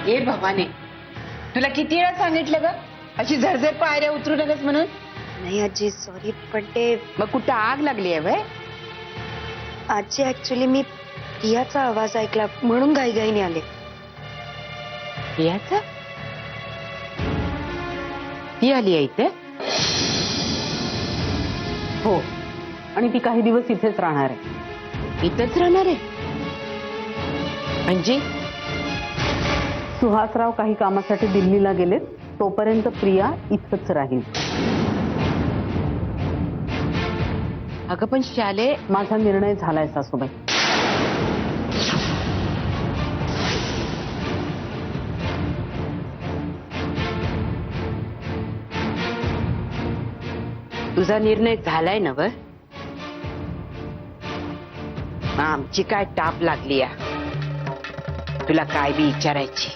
हे भवाने, तुला किती वेळा सांगितलं ग अशी झरझर पायऱ्या उतरू नकस म्हणून? नाही आजी सॉरी, पण ते मग कुठं आग लागली आहे वय? आजी ऍक्च्युली मी प्रियाचा आवाज ऐकला म्हणून घाईघाईने आले. प्रियाचा? ती आली आहे इथे? हो, आणि ती काही दिवस इथेच राहणार आहे. इथंच राहणार आहे म्हणजे? सुहासराव काही कामासाठी दिल्लीला गेलेत, तोपर्यंत प्रिया इथंच राहील. अगं पण शाले, माझा निर्णय झालाय सासूबाई. तुझा निर्णय झालाय ना व? आमची काय टाप लागली या, तुला काय बी विचारायची.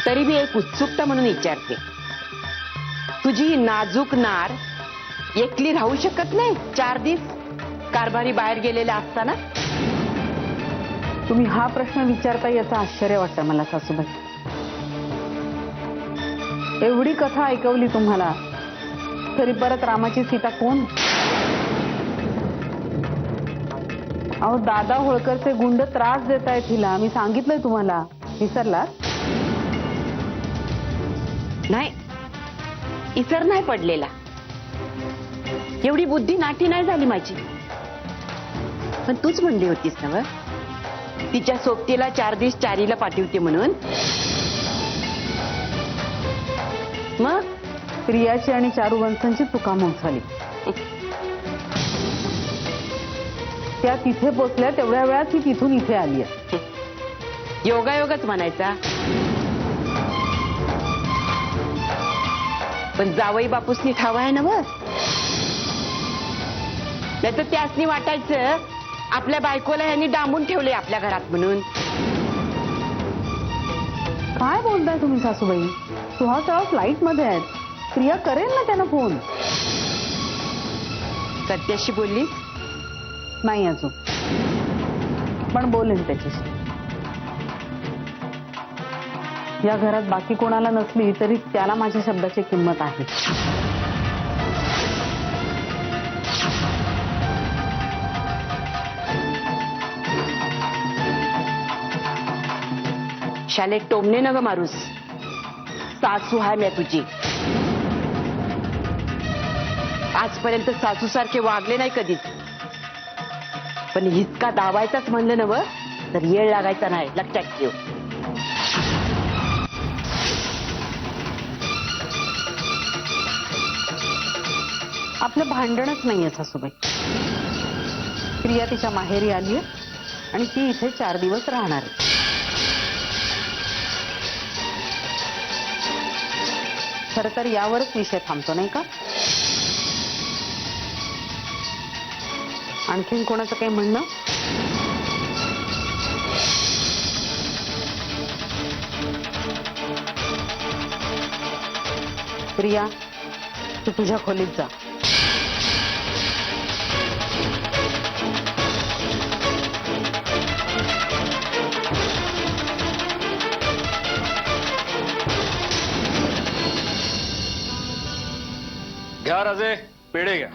तरी बी एक उत्सुकता म्हणून विचारते. तुझी ही नाजूक नार एकली राहू शकत नाही 4 दिवस कारभारी बाहेर गेलेला असताना? तुम्ही हा प्रश्न विचारता याचं आश्चर्य वाटतं मला सासूबाई. एवढी कथा ऐकवली तुम्हाला, तरी परत रामाची सीता कोण? अहो, दादा होळकरचे गुंड त्रास देत आहेत तिला, मी सांगितलंय तुम्हाला. विसरला? नाही, इसर नाही पडलेला. एवढी बुद्धी नाठी नाही झाली माझी. पण तूच म्हणली होतीस ना व, तिच्या सोबतीला 4 दिवस चारीला पाठवते म्हणून. मग प्रियाची आणि चारुवंशांची चुकामोक झाली. त्या तिथे पोचल्या तेवढ्या वेळात ती तिथून इथे आली आहे. योगायोगच म्हणायचा. पण जावई बापूसनी ठाव आहे ना व? नाही तर त्यासनी वाटायचं आपल्या बायकोला यांनी डांबून ठेवले आपल्या घरात म्हणून. काय बोलताय तुम्ही सासूबाई? सुहासराव फ्लाईट मध्ये आहेत. प्रिया करेल ना त्यांना फोन. सत्याशी बोलली नाही अजून, पण बोलेन त्याच्याशी. या घरात बाकी कोणाला नसली तरी त्याला माझ्या शब्दाची किंमत आहे. शाले टोमने न ग मारूस. सासू हाय म्या तुझी. आजपर्यंत सासू सारखे वागले नाही कधीच. पण हिसका दाबायचाच म्हणलं ना व, तर येळ लागायचा नाही, लक्षात ठेव. आपलं भांडणच नाहीये सासूबाई. प्रिया तिच्या माहेरी आली आहे आणि ती इथे 4 दिवस राहणार आहे. खर तर यावरच विषय थांबतो नाही का? आणखीन कोणाचं काही म्हणणं? प्रिया, तू तुझ्या खोलीत जा. घ्या राजे, पेढे घ्या.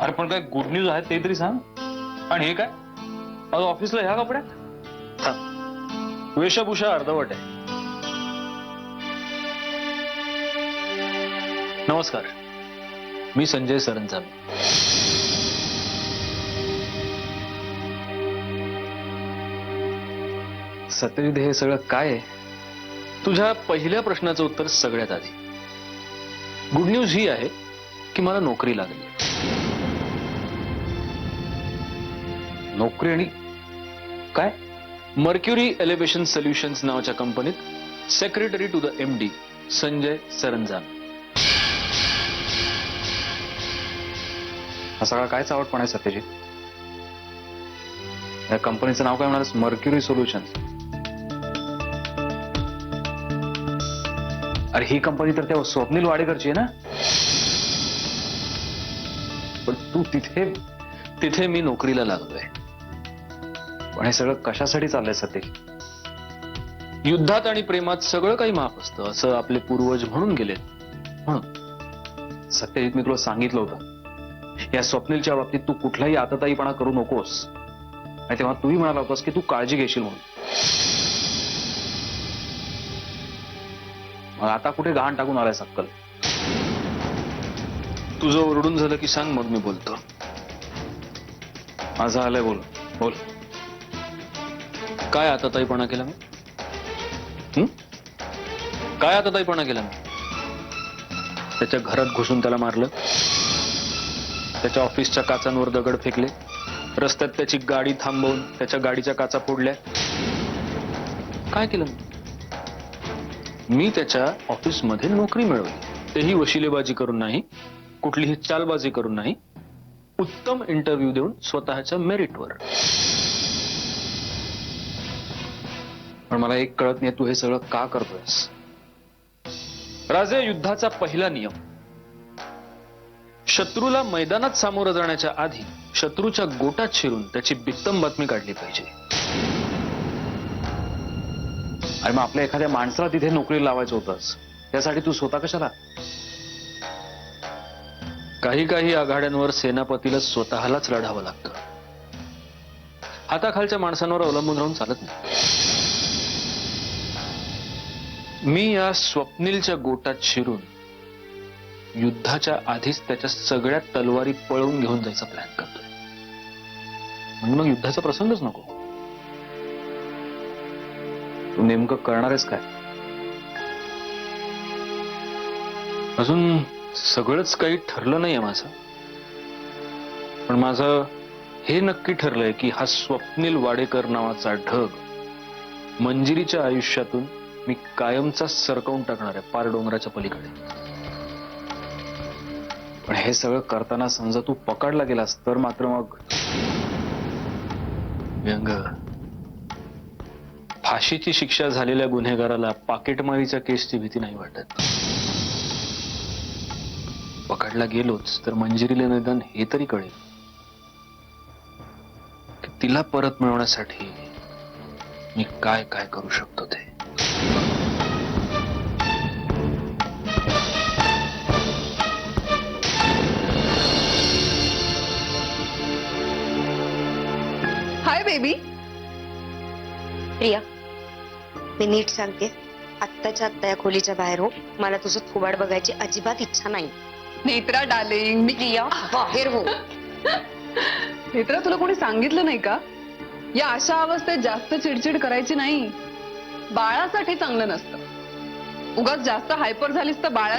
अरे पण काय गुड न्यूज आहे ते तरी सांग. आणि हे काय आज ऑफिसला ह्या कपड्यात? वेशभूषा अर्धवट आहे. नमस्कार, मी संजय सरंजाम. सत्यजित, हे सगळं काय आहे? तुझ्या पहिल्या प्रश्नाचं उत्तर सगळ्यात आधी. गुड न्यूज ही आहे की मला नोकरी लागली. नोकरी? आणि काय? मर्क्युरी एलिव्हेशन सोल्युशन्स नावाच्या कंपनीत secretary to the MD Sanjay Saranjam. हा सगळा काय चावटपणा आहे सत्यजित? या कंपनीचं नाव काय म्हणाल? Mercury solutions. अरे ही कंपनी तर त्या स्वप्नील वाडेकरची आहे ना? पण तू तिथे मी नोकरीला लागलोय. पण हे सगळं कशासाठी चाललंय सते? युद्धात आणि प्रेमात सगळं काही माफ असतं असं आपले पूर्वज म्हणून गेलेत म्हणून. सत्यजित, मी तुला सांगितलं होतं या स्वप्नीलच्या बाबतीत तू कुठलाही आतताईपणा करू नकोस. आणि तेव्हा तूही म्हणाला होतास की तू काळजी घेशील म्हणून. मग आता कुठे गहाण टाकून आलाय सक्कल? तुझं ओरडून झालं की सांग, मग मी बोलतो. माझं आलंय, बोल बोल. काय आतताईपणा केला मी? काय आतताईपणा केला मी? त्याच्या घरात घुसून त्याला मारलं, त्याच्या ऑफिसच्या काचांवर दगड फेकले, रस्त्यात त्याची गाडी थांबवून त्याच्या गाडीच्या काचा फोडल्या. काय केलं मी? त्याच्या ऑफिसमध्ये नोकरी मिळवली, तेही वशिलेबाजी करून नाही, कुठलीही चालबाजी करून नाही, उत्तम इंटरव्ह्यू देऊन स्वतःच्या मेरिटवर. पण मला एक कळत नाही, तू हे सगळं का करतोयस? राजे, युद्धाचा पहिला नियम, शत्रूला मैदानात सामोरं जाण्याच्या आधी शत्रूच्या गोटात शिरून त्याची बित्तम बातमी काढली पाहिजे. आणि मग आपल्या एखाद्या माणसाला तिथे नोकरी लावायचं होतंस, त्यासाठी तू स्वतः कशाला? काही काही आघाड्यांवर सेनापतीला स्वतःलाच लढावं लागतं. हाताखालच्या माणसांवर अवलंबून राहून चालत नाही. मी या स्वप्नीलच्या गोटात शिरून युद्धाच्या आधीच त्याच्या सगळ्या तलवारी पळवून घेऊन जायचा प्लॅन करतोय. म्हणजे मग युद्धाचा प्रसंगच नको. तू नेमकं करणार आहेस काय? अजून सगळंच काही ठरलं नाहीये माझं, पण माझं हे नक्की ठरलंय की हा स्वप्नील वाडेकर नावाचा ढग मंजिरीच्या आयुष्यातून मी कायमचा सरकवून टाकणार आहे, पार डोंगराच्या पलीकडे. पण हे सगळं करताना समजा तू पकडला गेलास तर मात्र मग व्यंग. फाशीची शिक्षा झालेल्या गुन्हेगाराला पाकिटमारीच्या केसची भीती नाही वाटत. पकडला गेलोच तर मंजिरीला निदान हे तरी कळेल की तिला परत मिळवण्यासाठी मी काय काय करू शकतो ते. Hi baby. प्रिया, मी नीट सांगते, आत्ताच्या आत्ता या खोलीच्या बाहेर हो. मला तुझं थोबाड बघायची अजिबात इच्छा नाही. नेत्रा डार्लिंग, मी प्रिया, बाहेर हो. नेत्रा, तुला कोणी सांगितलं नाही का या अशा अवस्थेत जास्त चिडचिड करायची नाही? बाळासाठी चांगलं नसतं. उगाच जास्त हायपर झालीस तर बाळा.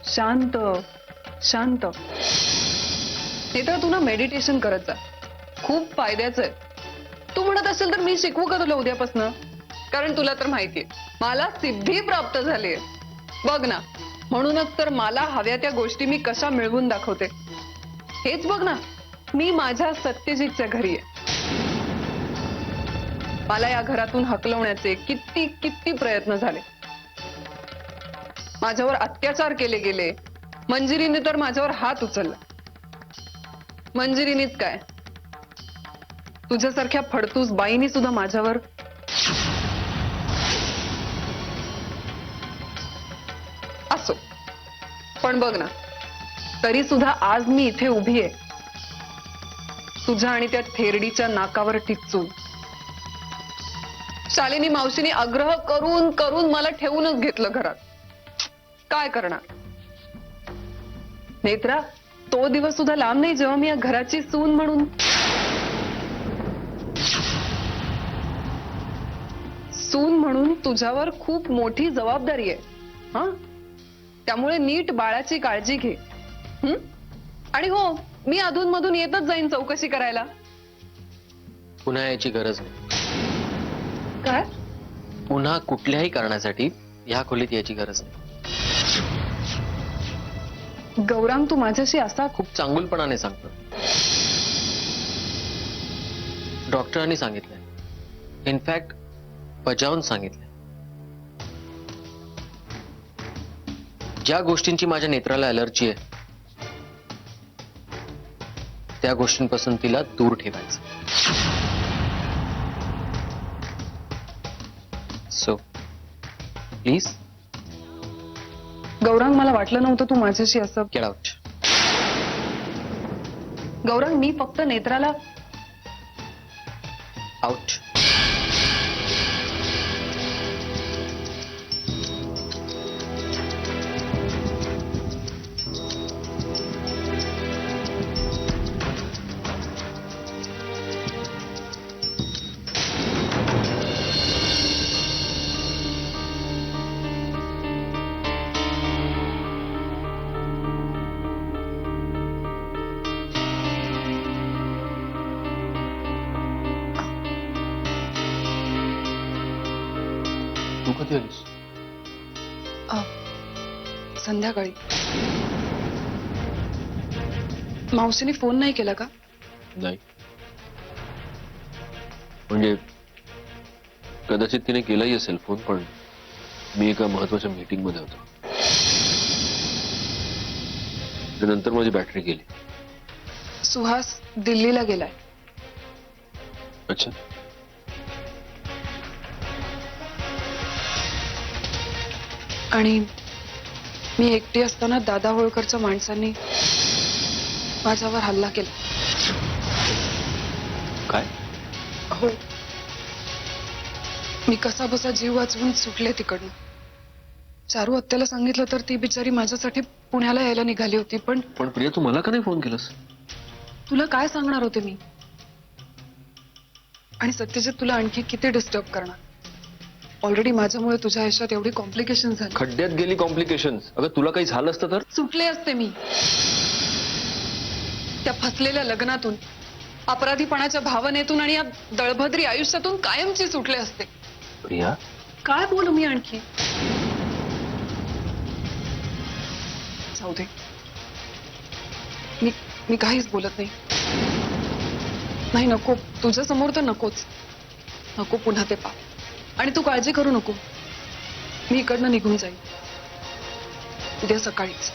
शांत शांत. नेत्रा, तू ना मेडिटेशन करत जा, खूप फायद्याचं आहे. तू म्हणत असेल तर मी शिकवू का तुला उद्यापासून? कारण तुला तर माहितीये मला सिद्धी प्राप्त झालीये. बघ ना, म्हणूनच तर मला हव्या त्या गोष्टी मी कशा मिळवून दाखवते. हेच बघ ना, मी माझ्या सत्यजितच्या घरी आहे. मला या घरातून हकलवण्याचे किती किती प्रयत्न झाले. माझ्यावर अत्याचार केले गेले. मंजिरीने तर माझ्यावर हात उचलला. मंजिरीनीच काय, तुझ्यासारख्या फडतूस बाईनी सुद्धा माझ्यावर. असो, पण बघ ना, तरी सुद्धा आज मी इथे उभी आहे, तुझ्या आणि त्या थेरडीच्या नाकावर टिचून. शालिनी मावशीने आग्रह करून करून मला ठेवूनच घेतलं घरात. काय करणार नेत्रा, तो दिवस सुद्धा लांब नाही जेव्हा मी या घराची सून म्हणून. सून म्हणून तुझ्यावर खूप मोठी जबाबदारी आहे. हा, त्यामुळे नीट बाळाची काळजी घे. आणि हो, मी अधूनमधून येतच जाईन चौकशी करायला. पुन्हा याची गरज नाही. काय? पुन्हा कुठल्याही कारणासाठी ह्या खोलीत याची गरज नाही. गौरांग, तू माझ्याशी असा खूप चांगुलपणाने सांगतो. डॉक्टरांनी सांगितलंय, इनफॅक्ट बजावून सांगितलंय, ज्या गोष्टींची माझ्या नेत्राला अलर्जी आहे त्या गोष्टींपासून तिला दूर ठेवायचं. सो प्लीज गौरांग, मला वाटलं नव्हतं तू माझ्याशी असं. Get out. गौरांग, मी फक्त नेत्राला. आउट. तू कधी आलीस? संध्याकाळी. मावशीने फोन नाही केला का? नाही, म्हणजे कदाचित तिने केलाही असेल फोन, पण मी एका महत्वाच्या मीटिंग मध्ये होतो. नंतर माझी बॅटरी गेली. सुहास दिल्लीला गेलाय. अच्छा. आणि मी एकटी असताना दादा होळकरच्या माणसांनी माझ्यावर हल्ला केला. काय? हो. मी कसा बसा जीव वाचवून सुटले तिकडनं. चारू आत्याला सांगितलं तर ती बिचारी माझ्यासाठी पुण्याला यायला निघाली होती. पण पण प्रिया, तू मला का नाही फोन केलास? तुला काय सांगणार होते मी? आणि सत्यजित, तुला आणखी किती डिस्टर्ब करणार? ऑलरेडी माझ्यामुळे तुझ्या आयुष्यात एवढी कॉम्प्लिकेशन झाली. खड्ड्यात गेली कॉम्प्लिकेशन्स. अगं तुला काही झालं असतं तर? सुटले असते मी त्या फसलेल्या लग्नातून, अपराधीपणाच्या भावनेतून आणि या दळभद्री आयुष्यातून कायमची सुटले असते. प्रिया, काय बोलू मी आणखी? जाऊ दे, मी काहीच बोलत नाही. नाही, नको. तुझ्या समोर तर नकोच. नको पुन्हा ते पाप. आणि तू काळजी करू नको. मी इकडनं निघून जाईन उद्या सकाळीच.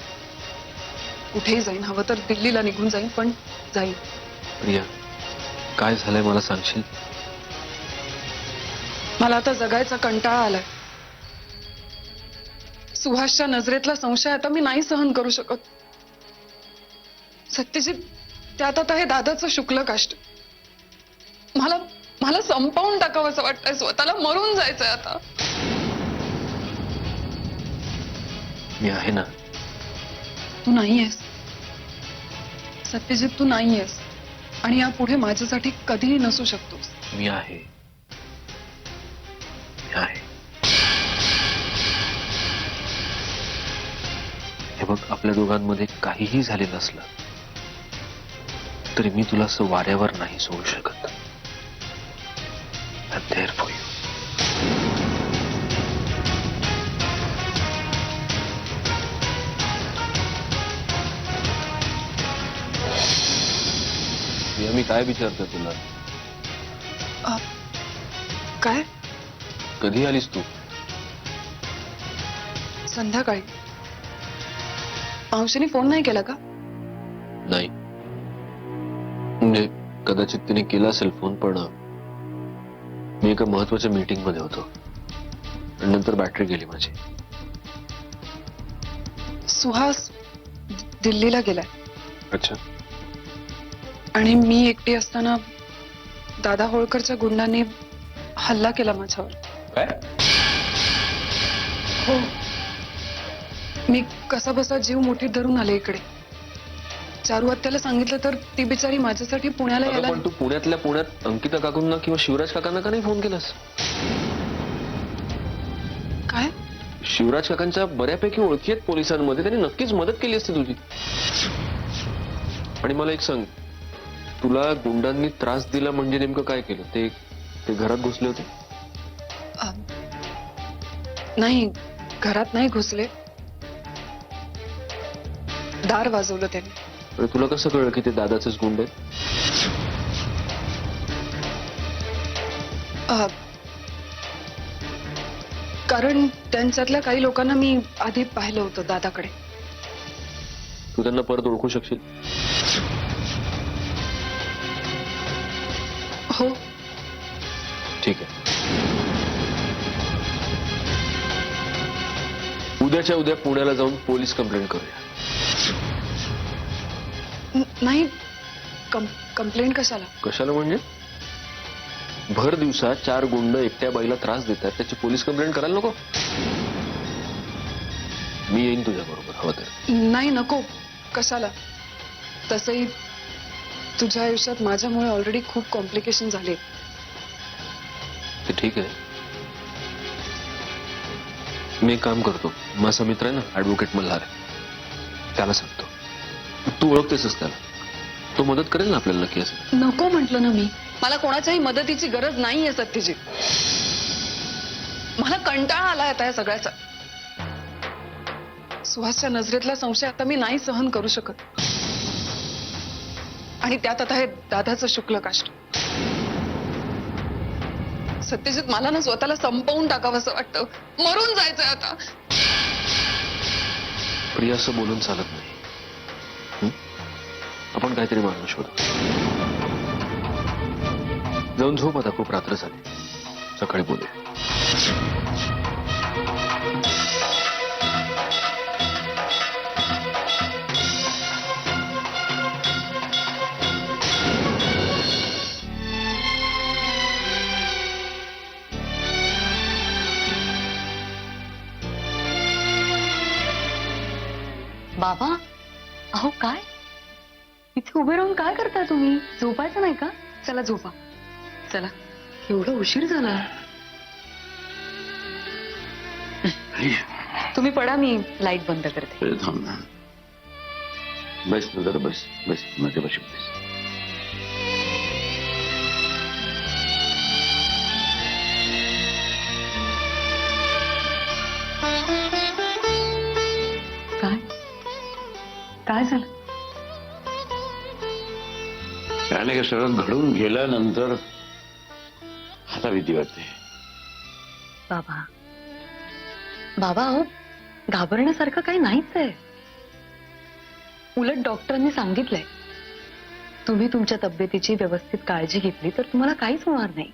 कुठेही जाईन, हवं तर दिल्लीला निघून जाईन, पण जाईन. प्रिया, काय झालंय मला सांगशील? मला आता जगायचा कंटाळा आलाय. सुहासच्या नजरेतला संशय आता मी नाही सहन करू शकत. सत्यजित, त्यात आता हे दादाचं शुक्ल काष्ट. मला संपवून टाकावं असं वाटतंय. स्वतःला मरून जायचंय आता. मी आहे ना. तू नाहीयेस सत्यजित, तू नाहीयेस. आणि यापुढे माझ्यासाठी कधीही नसू शकतोस. मी आहे. मी आहे. हे बघ, आपल्या दोघांमध्ये काहीही झाले नसलं तरी मी तुला असं वाऱ्यावर नाही सोडू शकत. I'm there for you. मी काय विचारतोय तुला? काय? कधी आलीस तू? संध्याकाळी. मावशीने फोन नाही केला का? नाही, म्हणजे कदाचित तिने केला असेल फोन, पण मी एका महत्वाच्या मीटिंग मध्ये होतो आणि नंतर बॅटरी गेली माझी. सुहास दिल्लीला गेलाय. अच्छा. आणि मी एकटी असताना दादा होळकरच्या गुंडांनी हल्ला केला माझ्यावर. काय? हो. मी कसा बसा जीव मुठीत धरून आले इकडे. चारू आत्याला सांगितलं तर ती बिचारी माझ्यासाठी पुण्याला अगं, यायला. पण तू पुण्यातल्या पुण्यात अंकिता काकूंना किंवा शिवराज काकांना का नाही फोन केलास? काय? शिवराज काकांच्या बऱ्यापैकी ओळखी आहेत पोलिसांमध्ये. त्यांनी नक्कीच मदत केली असती तुझी. आणि मला एक सांग, तुला गुंडांनी त्रास दिला म्हणजे नेमकं काय केलं? ते घरात घुसले होते? नाही, घरात नाही घुसले. दार वाजवलं त्यांनी. अरे, तुला कसं कळलं की ते दादाचेच गुंड आहेत? कारण त्यांच्यातल्या काही लोकांना मी आधी पाहिलं होतं दादाकडे. तू त्यांना परत ओळखू शकशील? हो. ठीक आहे. उद्याच्या उद्या पुण्याला जाऊन पोलीस कंप्लेंट करूया. नाही, कंप्लेंट कशाला? कशाला म्हणजे? भर दिवसा 4 गुंड एकट्या बाईला त्रास देतात, त्याची पोलीस कंप्लेंट करायला नको? मी येईन तुझ्या बरोबर हवं तर. नाही, नको. कशाला? तसंही तुझ्या आयुष्यात माझ्यामुळे ऑलरेडी खूप कॉम्प्लिकेशन झाले. ते ठीक आहे. मी एक काम करतो, माझा मित्र आहे ना ऍडव्होकेट मल्हार, त्याला सांगतो. तू ओळखतेसच त्याला, तो मदत करेल ना आपल्याला नक्की. असं नको म्हटलं ना मी. मला कोणाच्याही मदतीची गरज नाहीये सत्यजित. मला कंटाळा आलाय आता या सगळ्याचा. सुहासच्या नजरेतला संशय आता मी नाही सहन करू शकत. आणि त्यात आता हे दादाचं शुक्ल काष्ट. सत्यजित, मला ना स्वतःला संपवून टाकावं असं वाटतं. मरून जायचंय आता. प्रिया, असं बोलून चालत नाही. आपण काहीतरी मार्ग शोधू. जाऊन झोप आता, खूप रात्र झाली. सकाळी बोलूया. बाबा, अहो काय इथे उभे राहून काय करताय तुम्ही? झोपायचं नाही का? चला झोपा. चला, एवढा उशीर झाला. तुम्ही पडा, मी लाईट बंद करते. थांब ना. बस तू जरा, बस बस माझ्यापाशी बस. काय काय झालं? त्याने सगळं घडून गेल्यानंतर आता भीती वाटते. बाबा, बाबा, अहो घाबरण्यासारखं काही नाहीच आहे. उलट डॉक्टरांनी सांगितलंय, तुम्ही तुमच्या तब्येतीची व्यवस्थित काळजी घेतली तर तुम्हाला काहीच होणार नाही.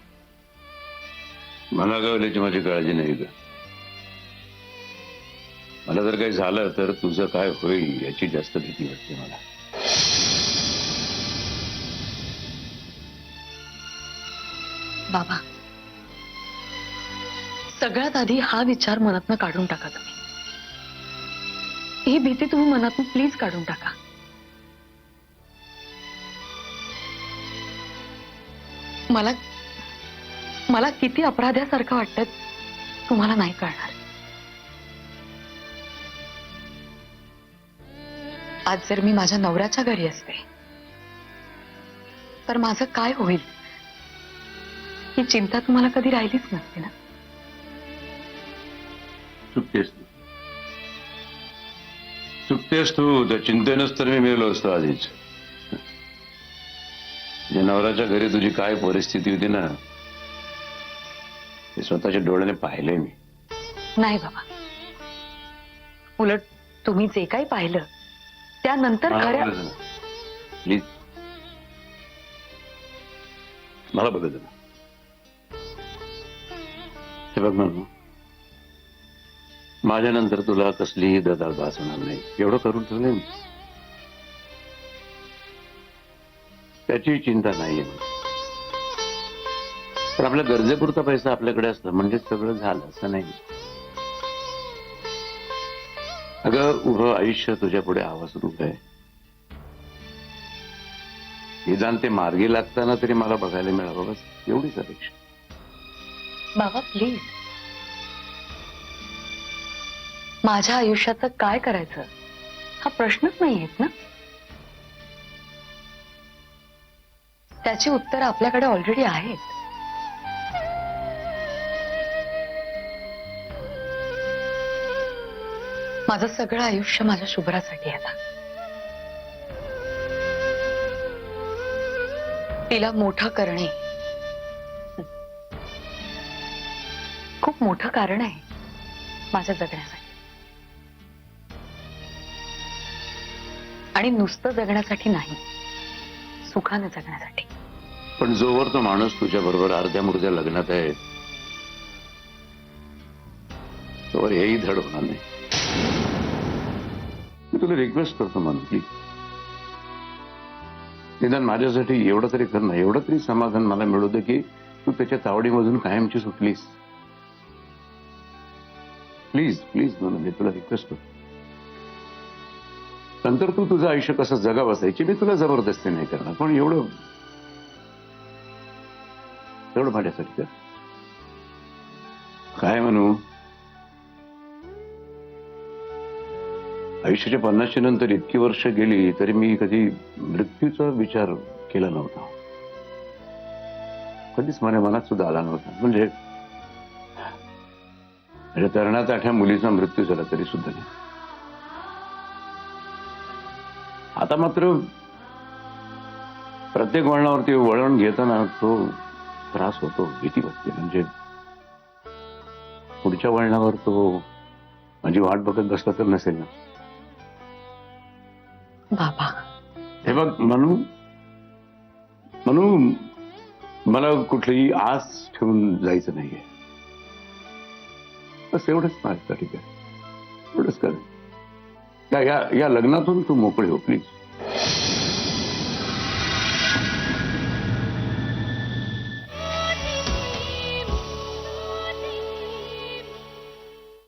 मला गावल्याची माझी काळजी नाही ग. मला जर काही झालं तर तुझं काय होईल याची जास्त भीती वाटते मला. बाबा, सगळ्यात आधी हा विचार मनातनं काढून टाका तुम्ही. ही भीती तुम्ही मनातून प्लीज काढून टाका. मला मला किती अपराध्यासारखं वाटतं तुम्हाला नाही कळणार. आज जर मी माझ्या नवऱ्याच्या घरी असते तर माझं काय होईल ही चिंता तुम्हाला कधी राहिलीच नसते ना. चुकतेस तू. त्या चिंतेनच तर मी मेलो असतो आधीच. नवऱ्याच्या घरी तुझी काय परिस्थिती होती ना, ते स्वतःच्या डोळ्याने पाहिलंय मी. नाही बाबा, उलट तुम्ही जे काही पाहिलं त्यानंतर खऱ्या प्लीज मला बघत ना. हे बघ म्हणून माझ्यानंतर तुला कसलीही ददार भास होणार नाही एवढं करून ठेवलंय मी. त्याची चिंता नाहीये. तर आपल्या गरजेपुरता पैसा आपल्याकडे असला म्हणजे सगळं झालं असं नाही. अगं, उभं आयुष्य तुझ्या पुढे आवाजरूप आहे. निदान ते मार्गी लागताना तरी मला बघायला मिळावं, बस एवढीच अपेक्षा. बाबा प्लीज, माझ्या आयुष्याचं काय करायचं हा प्रश्नच नाहीयेत ना. त्याची उत्तर आपल्याकडे ऑलरेडी आहेत. माझं सगळं आयुष्य माझ्या शुभ्रासाठी आहे आता. तिला मोठं करणे खूप मोठं कारण आहे. माझ्या जगण्यासाठी. आणि नुसतं जगण्यासाठी नाही, सुखाने जगण्यासाठी. पण जोवर तो माणूस तुझ्या बरोबर अर्ध्या मुर्ध्या लग्नात आहे तोवर हेही धड होणार नाही. मी तुला रिक्वेस्ट करतो म्हणून प्लीज, निदान माझ्यासाठी एवढं तरी कर ना. एवढं तरी समाधान मला मिळू दे की तू त्याच्या तावडीमधून कायमची सुटलीस. प्लीज प्लीज म्हणून मी तुला रिक्वेस्ट करतो. नंतर तू तुझं आयुष्य कसं जगा बसायची मी तुला जबरदस्ती नाही करणार, पण एवढं माझ्यासाठी कर. काय म्हणू, आयुष्याच्या 50 नंतर इतकी वर्ष गेली तरी मी कधी मृत्यूचा विचार केला नव्हता. कधीच माझ्या मनात सुद्धा आला नव्हता. म्हणजे माझ्या तरणात आठ्या मुलीचा मृत्यू झाला तरी सुद्धा नाही. आता मात्र प्रत्येक वळणावरती वळण घेताना तो त्रास होतो, भीती वाटते. म्हणजे पुढच्या वळणावर तो माझी वाट बघत बसला तर नसेल ना. बाबा, हे बघ म्हणून मला कुठलीही आस ठेवून जायचं नाहीये. बस एवढंच माझ्यासाठी कर, एवढंच कर. या लग्नातून तू मोकळी हो प्लीज.